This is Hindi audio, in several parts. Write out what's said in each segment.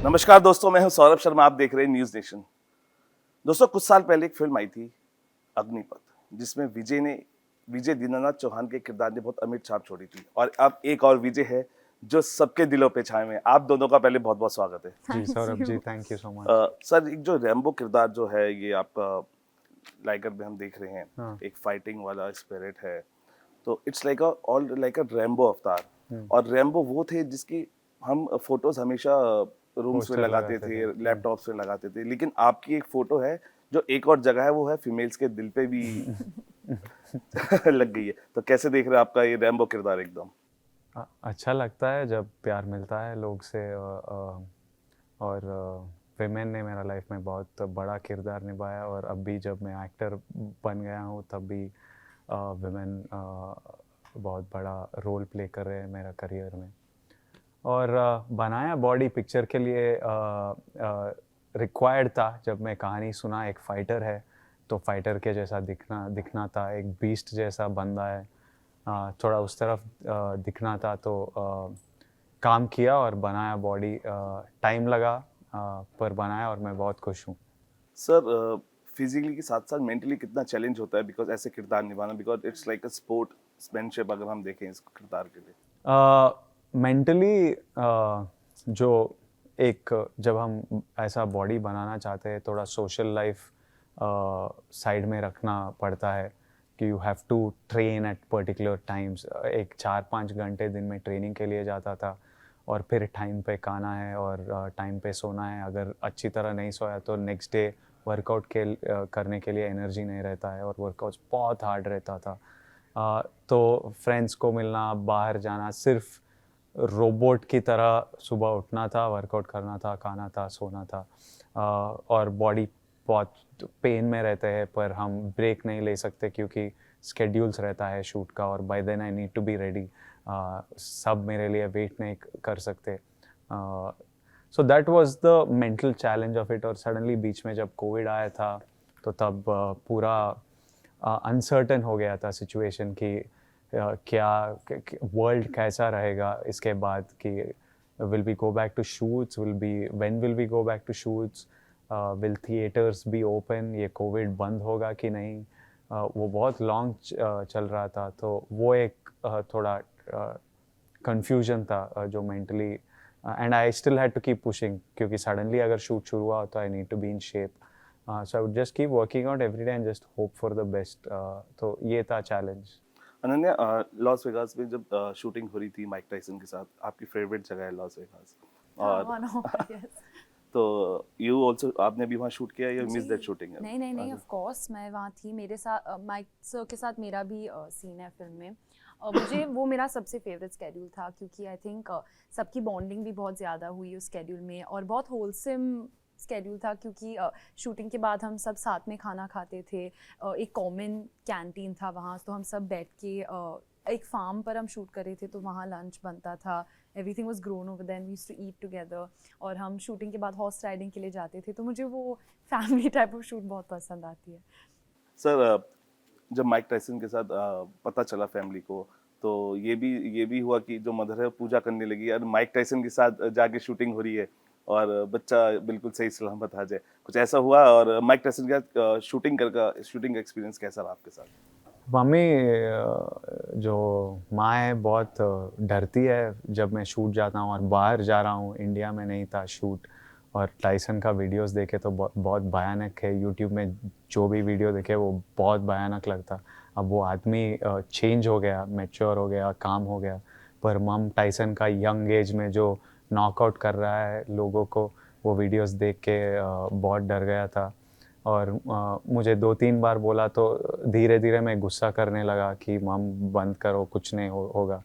नमस्कार दोस्तों, मैं हूं सौरभ शर्मा। आप देख रहे हैं न्यूज नेशन। दोस्तों, कुछ साल पहले एक फिल्म आई थी अग्निपथ, जिसमें विजय दीनानाथ चौहान के किरदार ने बहुत अमिट छाप छोड़ी थी। और अब एक और विजय है जो सबके दिलों पे छाए हुए हैं। आप दोनों का पहले बहुत बहुत स्वागत है। जी Saurabh ji, thank you so much. Sir, एक जो रैम्बो किरदार जो है ये आपका लाइगर में हम देख रहे हैं, हाँ। एक फाइटिंग वाला स्पिरिट है। तो इट्स लाइक अ रैम्बो अवतार। और रैम्बो वो थे जिसकी हम फोटोज हमेशा रूम्स में पोस्टर लगाते लगाते थे, थे। लैपटॉप्स में लगाते थे, लेकिन आपकी एक फोटो है जो एक और जगह है, वो है फीमेल्स के दिल पे भी लग गई है। तो कैसे देख रहे हैं आपका ये रैम्बो किरदार? एकदम अच्छा लगता है जब प्यार मिलता है लोग से, और विमेन ने मेरा लाइफ में बहुत बड़ा किरदार निभाया। और अब भी जब मैं एक्टर बन गया हूँ तब भी विमेन बहुत बड़ा रोल प्ले कर रहे हैं मेरा करियर में। और बनाया बॉडी पिक्चर के लिए रिक्वायर्ड था। जब मैं कहानी सुना एक फाइटर है तो फाइटर के जैसा दिखना था, एक बीस्ट जैसा बंदा है, थोड़ा उस तरफ दिखना था। तो काम किया और बनाया बॉडी। टाइम लगा, पर बनाया और मैं बहुत खुश हूँ। सर, फिजिकली के साथ साथ मेंटली कितना चैलेंज होता है, बिकॉज ऐसे किरदार निभाना, because it's like a sportsmanship अगर हम देखें इस किरदार के लिए। मेंटली जो एक जब हम ऐसा बॉडी बनाना चाहते हैं, थोड़ा सोशल लाइफ साइड में रखना पड़ता है कि you have to train at particular times. एक 4-5 घंटे दिन में ट्रेनिंग के लिए जाता था, और फिर टाइम पे खाना है और टाइम पे सोना है। अगर अच्छी तरह नहीं सोया तो नेक्स्ट डे वर्कआउट करने के लिए एनर्जी नहीं रहता है, और वर्कआउट बहुत हार्ड रहता था। तो फ्रेंड्स को मिलना, बाहर जाना, सिर्फ रोबोट की तरह सुबह उठना था, वर्कआउट करना था, खाना था, सोना था। और बॉडी बहुत पेन में रहते हैं, पर हम ब्रेक नहीं ले सकते क्योंकि स्केड्यूल्स रहता है शूट का, और by then I need to be ready. सब मेरे लिए वेट नहीं कर सकते। So that was the mental challenge of it. और सडनली बीच में जब कोविड आया था तो तब पूरा अनसर्टन हो गया था सिचुएशन कि क्या वर्ल्ड कैसा रहेगा इसके बाद, कि will we go back to shoots, when will we go back to shoots, will theatres be open, ये कोविड बंद होगा कि नहीं। वो बहुत लॉन्ग चल रहा था, तो वो एक थोड़ा कंफ्यूजन था जो mentally. And I still had to keep pushing, क्योंकि सडनली अगर शूट शुरू हुआ तो I need to be in shape. So I would just keep working out every day and just hope for the best. तो ये था चैलेंज। अनन्या, लॉस वेगास में जब शूटिंग हो रही थी माइक टाइसन के साथ, आपकी फेवरेट जगह है लॉस वेगास। और वन ऑफ यस। तो यू आल्सो, आपने भी वहाँ शूट किया, या मिस जी दैट शूटिंग? नहीं ऑफ कोर्स मैं वहाँ थी। मेरे साथ माइक सर के साथ मेरा भी सीन है फिल्म में। मुझे वो मेरा सबसे फेवरेट स्केड्यूल था, क्योंकि आई थिंक सबकी बॉन्डिंग भी बहुत ज़्यादा हुई उस स्केड्यूल में, और बहुत होलसम स्केड्यूल था, क्योंकि शूटिंग के बाद हम सब साथ में खाना खाते थे। एक कॉमन कैंटीन था वहाँ, तो हम सब बैठ के एक फार्म पर हम शूट कर रहे थे, तो वहाँ लंच बनता था। Everything was grown over then, we used to eat together. और हम शूटिंग के बाद हॉर्स राइडिंग के लिए जाते थे, तो मुझे वो फैमिली टाइप ऑफ शूट बहुत पसंद आती है। सर, जब माइक टाइसन के साथ पता चला फैमिली को, तो ये भी हुआ कि जो मदर है पूजा करने लगी, और माइक टाइसन के साथ जाके शूटिंग हो रही है और बच्चा बिल्कुल सही सलामत आ जाए, कुछ ऐसा हुआ? और माइक टाइसन के साथ शूटिंग का एक्सपीरियंस कैसा रहा आपके साथ? मम्मी, जो माँ है, बहुत डरती है जब मैं शूट जाता हूँ और बाहर जा रहा हूँ। इंडिया में नहीं था शूट, और टाइसन का वीडियोस देखे तो बहुत भयानक है। यूट्यूब में जो भी वीडियो देखे वो बहुत भयानक लगता। अब वो आदमी चेंज हो गया, मैच्योर हो गया, काम हो गया, पर मम टाइसन का यंग एज में जो नॉकआउट कर रहा है लोगों को, वो वीडियोस देख के बहुत डर गया था। और मुझे 2-3 बार बोला तो धीरे धीरे मैं गुस्सा करने लगा कि मम बंद करो, कुछ नहीं होगा।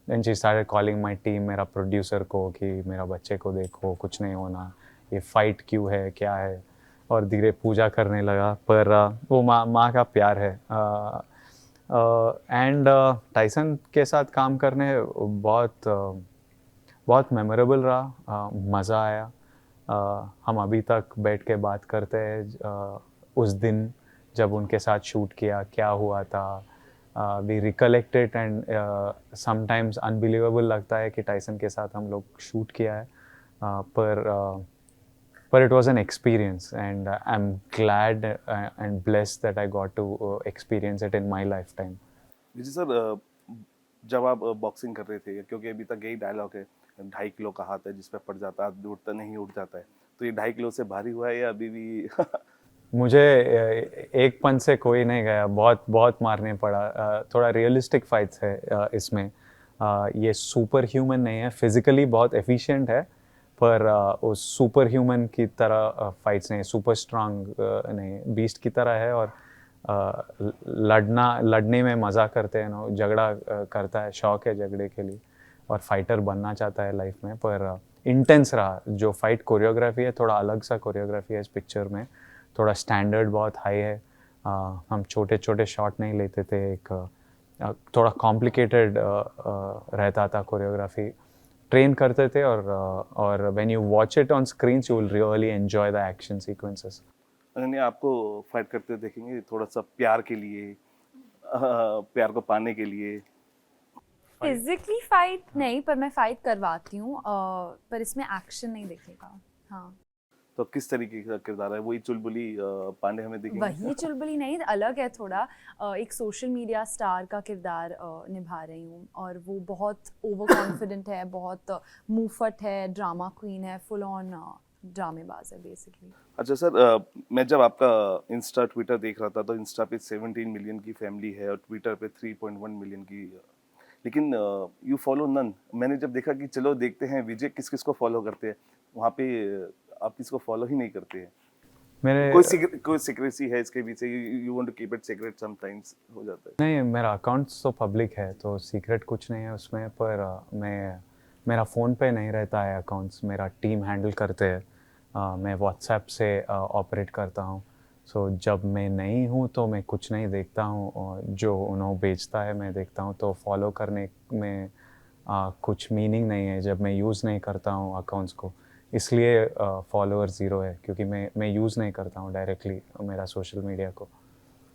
Then she started calling my team, मेरा प्रोड्यूसर को, कि मेरा बच्चे को देखो, कुछ नहीं होना, ये फाइट क्यों है, क्या है। और धीरे पूजा करने लगा। पर वो माँ का प्यार है। एंड टाइसन के साथ काम करने बहुत मेमोरेबल रहा। मज़ा आया। हम अभी तक बैठ के बात करते हैं उस दिन जब उनके साथ शूट किया, क्या हुआ था। We recollected, and sometimes unbelievable लगता है कि टाइसन के साथ हम लोग शूट किया है। पर it was an experience, and I'm glad and blessed that I got to experience it in my lifetime. Vijay sir, जब आप बॉक्सिंग कर रहे थे, क्योंकि अभी तक यही डायलॉग है, 2.5 किलो का हाथ है जिस पे पड़ जाता है आदमी उठता नहीं उठ जाता है, तो ये 2.5 किलो से भारी हुआ है या अभी भी मुझे एक पंच से कोई नहीं गया, बहुत बहुत मारने पड़ा। थोड़ा रियलिस्टिक फाइट्स है इसमें। ये सुपर ह्यूमन नहीं है, फिजिकली बहुत एफिशिएंट है, पर उस सुपर ह्यूमन की तरह फाइट्स नहीं, सुपर स्ट्रांग नहीं, बीस्ट की तरह है। और लड़ने में मज़ा करते हैं ना, झगड़ा करता है, शौक है झगड़े के लिए, और फाइटर बनना चाहता है लाइफ में। पर इंटेंस रहा जो फाइट कोरियोग्राफी है, थोड़ा अलग सा कोरियोग्राफी है इस पिक्चर में, थोड़ा स्टैंडर्ड बहुत हाई है। हम छोटे छोटे शॉट नहीं लेते थे, एक थोड़ा कॉम्प्लिकेटेड रहता था कोरियोग्राफी, ट्रेन करते थे। और when you watch it on screens you will really enjoy the action sequences. Ananya, आपको फाइट करते देखेंगे थोड़ा सा प्यार के लिए, प्यार को पाने के लिए। फिजिकली फाइट नहीं, पर मैं फाइट करवाती हूँ, पर इसमें एक्शन नहीं दिखेगा। हाँ, तो किस तरीके का किरदार है? वही चुलबुली पांडे हमें दिखेंगे? वही चुलबुली नहीं, अलग है थोड़ा। एक सोशल मीडिया स्टार का किरदार निभा रही हूँ, और वो बहुत ओवर कॉन्फिडेंट है, बहुत मुंहफट है, ड्रामा क्वीन है, फुल ऑन ड्रामेबाज है बेसिकली। अच्छा सर, मैं जब आपका इंस्टा ट्विटर देख रहा था तो इंस्टा पे 17 मिलियन की फैमिली है और ट्विटर पे 3.1 मिलियन की, लेकिन यू फॉलो नन। मैंने जब देखा कि चलो देखते हैं विजय किस किस को फॉलो करते हैं, वहाँ पे आप किसको फॉलो ही नहीं करते हैं। मेरे कोई सीक्रेसी है इसके पीछे? You want to keep it secret, sometimes हो जाता है। नहीं, मेरा अकाउंट्स तो पब्लिक है, तो सीक्रेट कुछ नहीं है उसमें। पर मेरा फ़ोन पे नहीं रहता है अकाउंट्स, मेरा टीम हैंडल करते हैं। मैं व्हाट्सएप से ऑपरेट करता हूँ। सो जब मैं नहीं हूँ तो मैं कुछ नहीं देखता हूँ, और जो उन्होंने बेचता है मैं देखता हूँ। तो फॉलो करने में कुछ मीनिंग नहीं है जब मैं यूज़ नहीं करता हूँ अकाउंट्स को। इसलिए फॉलोअर ज़ीरो है, क्योंकि मैं यूज़ नहीं करता हूँ डायरेक्टली मेरा सोशल मीडिया को।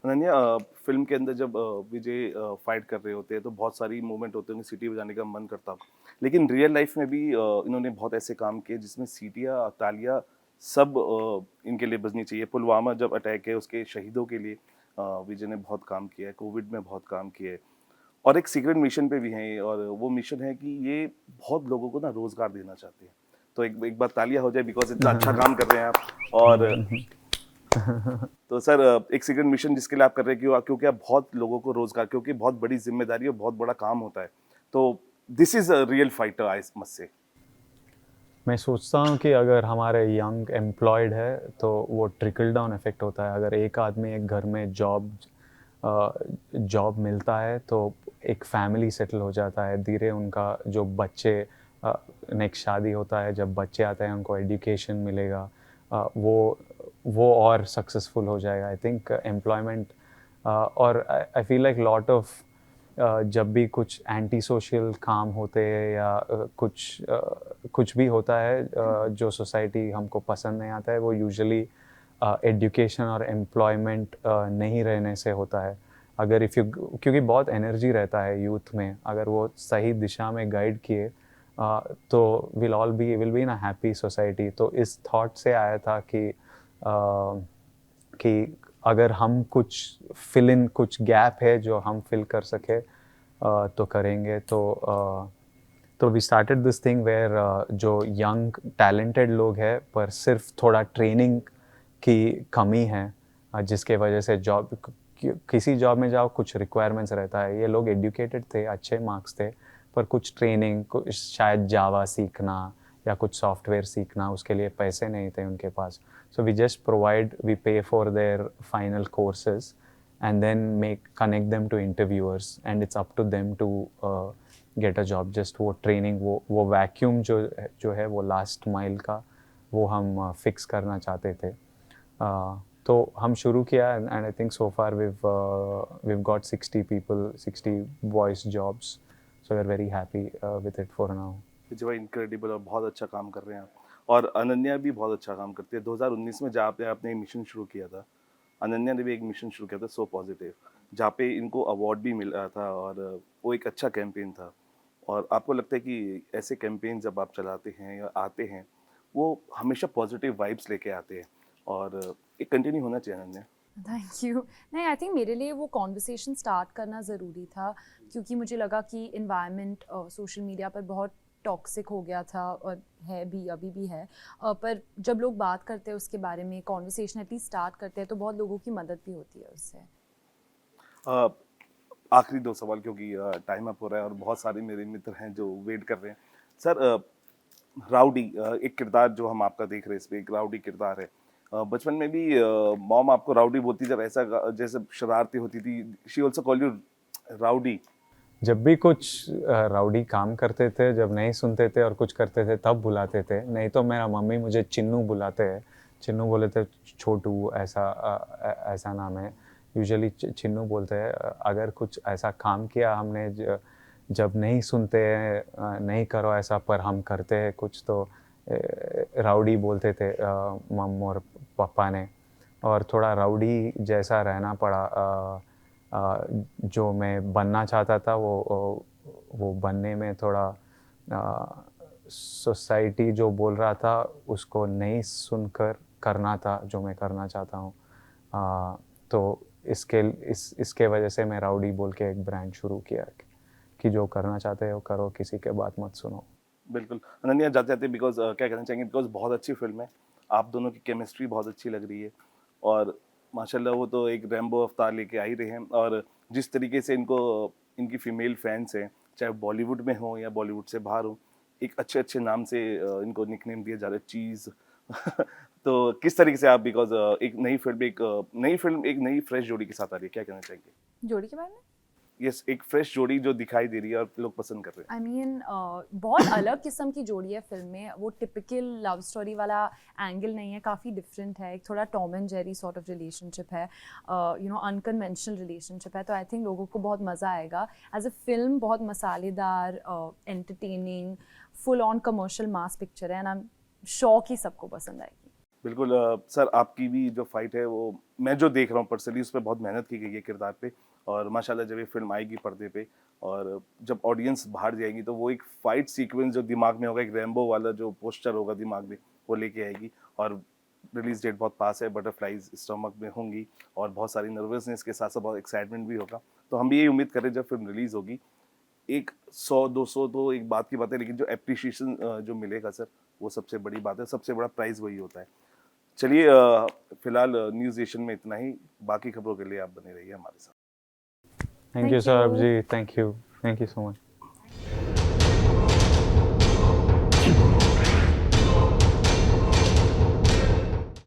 अनन्या, फिल्म के अंदर जब विजय फाइट कर रहे होते हैं तो बहुत सारी मूवमेंट होते होंगे, सीटी बजाने का मन करता होगा, लेकिन रियल लाइफ में भी इन्होंने बहुत ऐसे काम किए जिसमें सीटियाँ तालियां सब इनके लिए बजनी चाहिए। पुलवामा जब अटैक है उसके शहीदों के लिए विजय ने बहुत काम किया है, कोविड में बहुत काम किया है, और एक सीक्रेट मिशन पे भी हैं, और वो मिशन है कि ये बहुत लोगों को ना रोजगार देना चाहते हैं। तो एक बार तालियां हो जाए, बिकॉज इतना अच्छा काम कर रहे हैं आप। और तो सर, एक सीक्रेट मिशन जिसके लिए आप कर रहे हैं क्योंकि आप बहुत लोगों को रोजगार, क्योंकि बहुत बड़ी जिम्मेदारी और बहुत बड़ा काम होता है, तो this is a real fighter, I must say. मैं सोचता हूँ कि अगर हमारे यंग एम्प्लॉयड है तो वो ट्रिकल डाउन इफ़ेक्ट होता है। अगर एक आदमी एक घर में जॉब मिलता है तो एक फैमिली सेटल हो जाता है धीरे। उनका जो बच्चे नेक्स्ट शादी होता है, जब बच्चे आते हैं उनको एजुकेशन मिलेगा, वो और सक्सेसफुल हो जाएगा। आई थिंक एम्प्लॉयमेंट, और I feel like lot of जब भी कुछ एंटी सोशल काम होते हैं या कुछ भी होता है जो सोसाइटी हमको पसंद नहीं आता है, वो यूजुअली एजुकेशन और एम्प्लॉयमेंट नहीं रहने से होता है। अगर क्योंकि बहुत एनर्जी रहता है यूथ में, अगर वो सही दिशा में गाइड किए तो will be in a happy society. तो इस थॉट से आया था कि अगर हम कुछ गैप है जो हम फिल कर सके तो करेंगे। तो we started this thing where जो यंग टैलेंटेड लोग हैं पर सिर्फ थोड़ा ट्रेनिंग की कमी है, जिसके वजह से किसी जॉब में जाओ कुछ रिक्वायरमेंट्स रहता है। ये लोग एजुकेटेड थे, अच्छे मार्क्स थे, पर कुछ ट्रेनिंग, शायद जावा सीखना या कुछ सॉफ्टवेयर सीखना, उसके लिए पैसे नहीं थे उनके पास। So we pay for their final courses and then connect them to interviewers, and it's up to them to get a job. Just वो training, वो vacuum जो है वो last mile का, वो हम fix करना चाहते थे। तो हम शुरू किया, and I think so far we've got 60 boys jobs, so we're very happy with it for now. जो है इनक्रेडिबल और बहुत अच्छा काम कर रहे हैं आप, और अनन्या भी बहुत अच्छा काम करती है। 2019 में जहाँ पे आपने एक मिशन शुरू किया था, अनन्या ने भी एक मिशन शुरू किया था, सो पॉजिटिव, जहाँ पे इनको अवार्ड भी मिल रहा था, और वो एक अच्छा कैंपेन था। और आपको लगता है कि ऐसे कैंपेन जब आप चलाते हैं या आते हैं वो हमेशा पॉजिटिव वाइब्स लेके आते हैं और एक कंटिन्यू होना चाहिए अनन्या। Thank you. नहीं, आई थिंक मेरे लिए वो कॉन्वर्सेशन स्टार्ट करना ज़रूरी था, क्योंकि मुझे लगा कि इन्वायरमेंट सोशल मीडिया पर बहुत टॉक्सिक हो गया था और है भी, अभी भी है। पर जब लोग बात करते हैं उसके बारे में, कॉन्वर्सेशन एटलीस्ट स्टार्ट करते हैं, तो बहुत लोगों की मदद भी होती है उससे। अ, आखिरी 2 सवाल, क्योंकि टाइम अप हो रहा है और बहुत सारे मेरे मित्र हैं जो वेट कर रहे हैं। सर, राउडी एक किरदार जो हम आपका देख रहे हैं इसमें, एक राउडी किरदार है। बचपन में भी मॉम आपको राउडी बोलती, जब ऐसा जैसे शरारती होती थी, she also call you rowdy. जब भी कुछ राउडी काम करते थे, जब नहीं सुनते थे और कुछ करते थे तब बुलाते थे, नहीं तो मेरा मम्मी मुझे चिन्नू बुलाते हैं। चिन्नू बोले थे, छोटू ऐसा नाम है, यूजुअली चिन्नू बोलते हैं। अगर कुछ ऐसा काम किया हमने जब नहीं सुनते हैं, नहीं करो ऐसा, पर हम करते हैं कुछ, तो राउडी बोलते थे मम और पापा ने। और थोड़ा राउडी जैसा रहना पड़ा। जो मैं बनना चाहता था वो बनने में थोड़ा सोसाइटी जो बोल रहा था उसको नहीं सुनकर करना था जो मैं करना चाहता हूँ। तो इसके वजह से मैं राउडी बोल के एक ब्रांड शुरू किया कि जो करना चाहते हो करो, किसी के बात मत सुनो। बिल्कुल अनन्या, जाते जाते बिकॉज क्या कहना चाहेंगे, बिकॉज बहुत अच्छी फिल्म है, आप दोनों की केमिस्ट्री बहुत अच्छी लग रही है और माशाल्लाह वो तो एक रैम्बो अवतार लेके आ ही रहे हैं। और जिस तरीके से इनकी फीमेल फैंस हैं, चाहे बॉलीवुड में हो या बॉलीवुड से बाहर हो, एक अच्छे अच्छे नाम से इनको निकनेम दिया जा रहा है, चीज़। तो किस तरीके से आप, बिकॉज एक नई फ्रेश जोड़ी के साथ आ रही है, क्या कहना चाहेंगे? जोड़ी के बारे में यस, एक फ्रेश जोड़ी जो दिखाई दे रही है और लोग पसंद कर रहे हैं। आई मीन बहुत अलग किस्म की जोड़ी है फिल्म में। वो टिपिकल लव स्टोरी वाला एंगल नहीं है, काफ़ी डिफरेंट है। एक थोड़ा Tom and Jerry sort of relationship है, अनकन्वेंशनल रिलेशनशिप है। तो आई थिंक लोगों को बहुत मज़ा आएगा। एज अ फिल्म बहुत मसालेदार, entertaining, full on commercial mass picture है, एंड आई एम श्योर कि सबको पसंद आएगी। बिल्कुल। सर, आपकी भी जो फाइट है, वो मैं जो देख रहा हूँ पर्सनली, उस पर बहुत मेहनत की गई है किरदार पे। और माशाल्लाह जब ये फिल्म आएगी पर्दे पे और जब ऑडियंस बाहर जाएगी, तो वो एक फाइट सीक्वेंस जो दिमाग में होगा, एक रैम्बो वाला जो पोस्टर होगा दिमाग में, वो लेके आएगी। और रिलीज डेट बहुत पास है, बटरफ्लाइज स्टमक में होंगी और बहुत सारी नर्वसनेस के साथ साथ बहुत एक्साइटमेंट भी होगा। तो हम भी यही उम्मीद करें जब फिल्म रिलीज होगी, एक 100-200 तो एक बात की बात है, लेकिन जो एप्रिशिएशन जो मिलेगा सर, वो सबसे बड़ी बात है, सबसे बड़ा प्राइज़ वही होता है। चलिए, फिलहाल न्यूज़ एशियन में इतना ही। बाकी खबरों के लिए आप बने रहिए हमारे साथ। Thank you Thank Saurabh you. जी, थैंक यू सो मच।